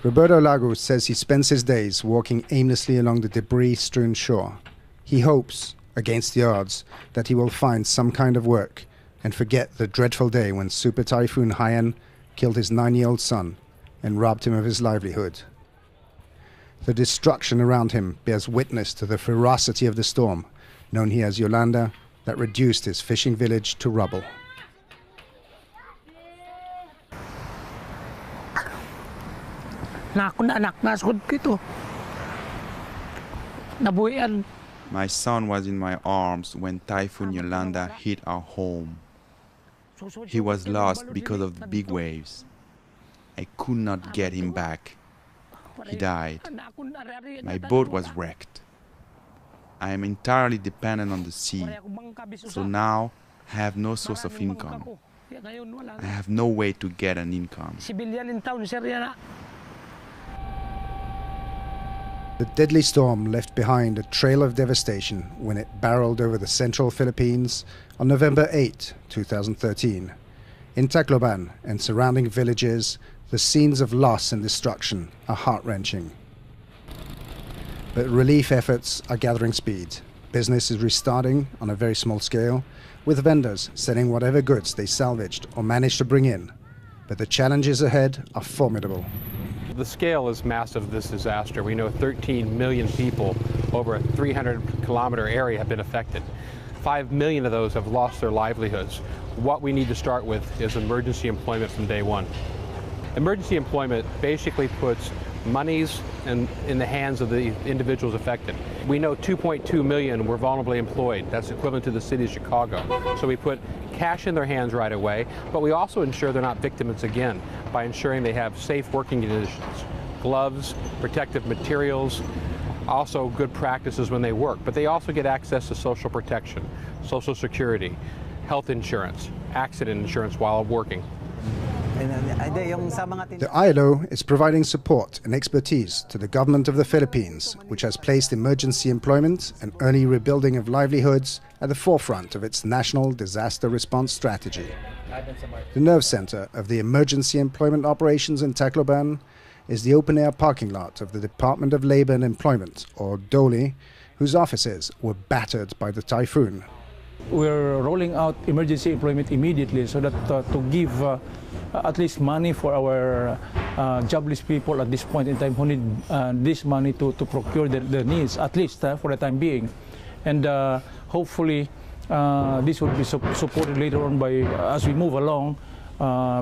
Roberto Lagu says he spends his days walking aimlessly along the debris-strewn shore. He hopes, against the odds, that he will find some kind of work and forget the dreadful day when Super Typhoon Haiyan killed his 9-year-old son and robbed him of his livelihood. The destruction around him bears witness to the ferocity of the storm, known here as Yolanda, that reduced his fishing village to rubble. My son was in my arms when Typhoon Yolanda hit our home. He was lost because of the big waves. I could not get him back. He died. My boat was wrecked. I am entirely dependent on the sea, so now I have no source of income. I have no way to get an income. The deadly storm left behind a trail of devastation when it barreled over the central Philippines on November 8, 2013. In Tacloban and surrounding villages, the scenes of loss and destruction are heart-wrenching. But relief efforts are gathering speed. Business is restarting on a very small scale, with vendors selling whatever goods they salvaged or managed to bring in. But the challenges ahead are formidable. The scale is massive of this disaster. We know 13 million people over a 300-kilometer area have been affected. 5 million of those have lost their livelihoods. What we need to start with is emergency employment from day one. Emergency employment basically puts monies in the hands of the individuals affected. We know 2.2 million were vulnerably employed. That's equivalent to the city of Chicago. So we put cash in their hands right away, but we also ensure they're not victims again by ensuring they have safe working conditions, gloves, protective materials, also good practices when they work. But they also get access to social protection, Social Security, health insurance, accident insurance while working. The ILO is providing support and expertise to the government of the Philippines, which has placed emergency employment and early rebuilding of livelihoods at the forefront of its national disaster response strategy. The nerve center of the emergency employment operations in Tacloban is the open-air parking lot of the Department of Labor and Employment, or DOLE, whose offices were battered by the typhoon. We're rolling out emergency employment immediately so that to give at least money for our jobless people at this point in time who need this money to procure their needs, at least for the time being. And hopefully this will be supported later on by as we move along,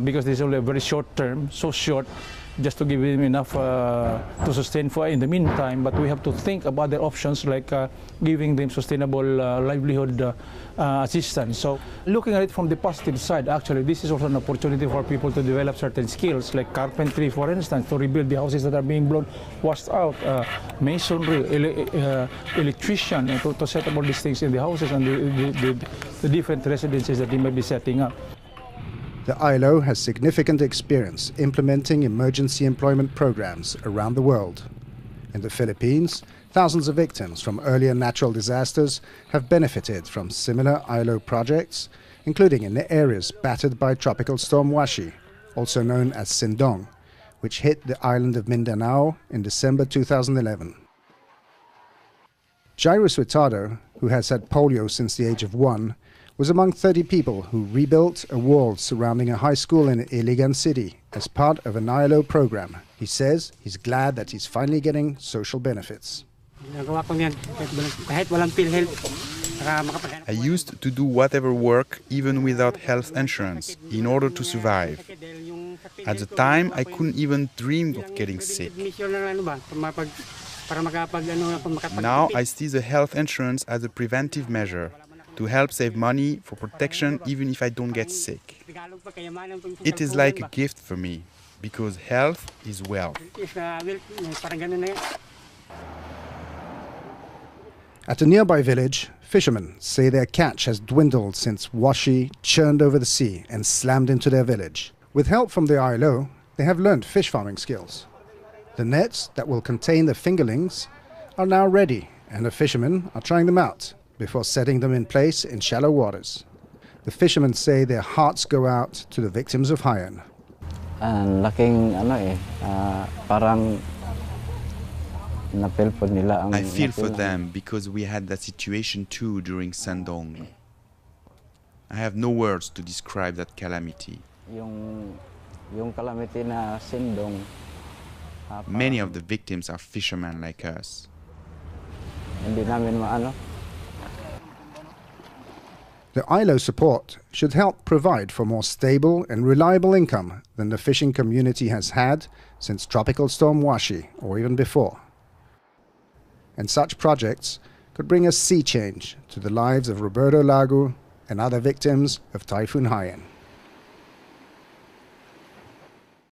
because this is only a very short term, so short, just to give them enough to sustain for in the meantime. But we have to think about their options, like giving them sustainable livelihood assistance. So looking at it from the positive side, actually this is also an opportunity for people to develop certain skills, like carpentry, for instance, to rebuild the houses that are being blown, washed out, masonry, electrician, and to set up all these things in the houses and the different residences that they may be setting up. The ILO has significant experience implementing emergency employment programs around the world. In the Philippines, thousands of victims from earlier natural disasters have benefited from similar ILO projects, including in the areas battered by Tropical Storm Washi, also known as Sindong, which hit the island of Mindanao in December 2011. Jairus Hurtado, who has had polio since the age of 1, was among 30 people who rebuilt a wall surrounding a high school in Iligan City as part of an ILO program. He says he's glad that he's finally getting social benefits. I used to do whatever work, even without health insurance, in order to survive. At the time, I couldn't even dream of getting sick. Now I see the health insurance as a preventive measure, to help save money for protection even if I don't get sick. It is like a gift for me, because health is wealth. At a nearby village, fishermen say their catch has dwindled since Washi churned over the sea and slammed into their village. With help from the ILO, they have learned fish farming skills. The nets that will contain the fingerlings are now ready, and the fishermen are trying them out before setting them in place in shallow waters. The fishermen say their hearts go out to the victims of Haiyan. laking parang napil po nila ang I feel for napil- them because we had that situation too during Sandong. I have no words to describe that calamity. yung calamity na Sindong. Many of the victims are fishermen like us. Hindi namin maano. The ILO support should help provide for more stable and reliable income than the fishing community has had since Tropical Storm Washi or even before. And such projects could bring a sea change to the lives of Roberto, Lagu and other victims of Typhoon Haiyan.